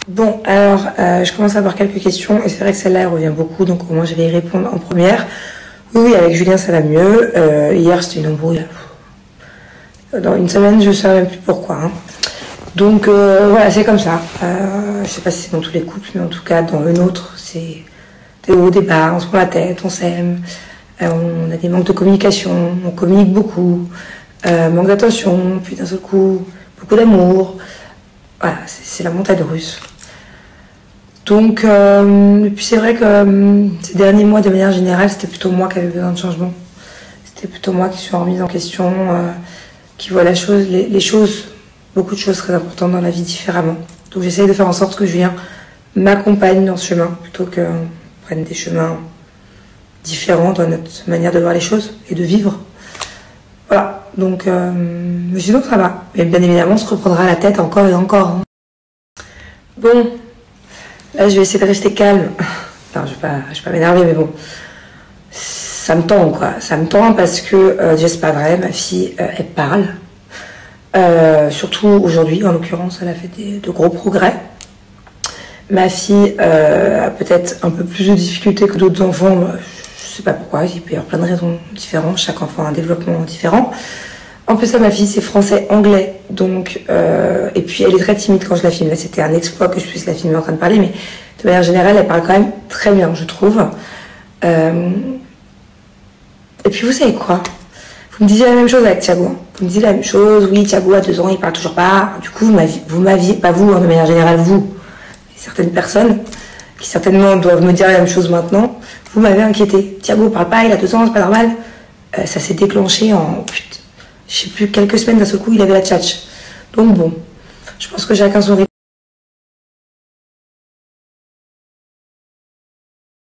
Bon, alors, je commence à avoir quelques questions et c'est vrai que celle-là, elle revient beaucoup, donc au moins je vais y répondre en première. Oui, avec Julien, ça va mieux. Hier, c'était une embrouille. Dans une semaine, je ne sais même plus pourquoi. Hein. Donc, voilà, c'est comme ça. Je sais pas si c'est dans tous les couples, mais en tout cas, dans le nôtre, c'est des hauts, des bas, on se prend la tête, on s'aime. On a des manques de communication, on communique beaucoup. Manque d'attention, puis d'un seul coup, beaucoup d'amour. Voilà, c'est la montagne russe. Donc, et puis c'est vrai que ces derniers mois, de manière générale, c'était plutôt moi qui avais besoin de changement. C'était plutôt moi qui suis remise en question, qui voit les choses, beaucoup de choses très importantes dans la vie différemment. Donc j'essaye de faire en sorte que Julien m'accompagne dans ce chemin, plutôt qu'on prenne des chemins différents dans notre manière de voir les choses et de vivre. Voilà, donc, mais sinon ça va. Mais bien évidemment, on se reprendra la tête encore et encore. Hein. Bon. Là, je vais essayer de rester calme. Non, je vais pas m'énerver, mais bon. Ça me tend, quoi. Ça me tend parce que, déjà, c'est pas vrai, ma fille, elle parle. Surtout aujourd'hui, en l'occurrence, elle a fait de gros progrès. Ma fille a peut-être un peu plus de difficultés que d'autres enfants. Je sais pas pourquoi, il peut y avoir plein de raisons différentes. Chaque enfant a un développement différent. En plus, ça, ma fille, c'est français-anglais, donc et puis elle est très timide quand je la filme. Là, c'était un exploit que je puisse la filmer en train de parler, mais de manière générale, elle parle quand même très bien, je trouve. Et puis, vous savez quoi? Vous me disiez la même chose avec Thiago. Vous me disiez la même chose. Oui, Thiago, à 2 ans, il parle toujours pas. Du coup, vous m'aviez, pas vous, hein, de manière générale, vous, certaines personnes qui certainement doivent me dire la même chose maintenant, vous m'avez inquiété. Thiago parle pas, il a 2 ans, c'est pas normal. Ça s'est déclenché en je sais plus, quelques semaines d'un seul coup, il avait la tchatch. Donc bon, je pense que chacun son rythme.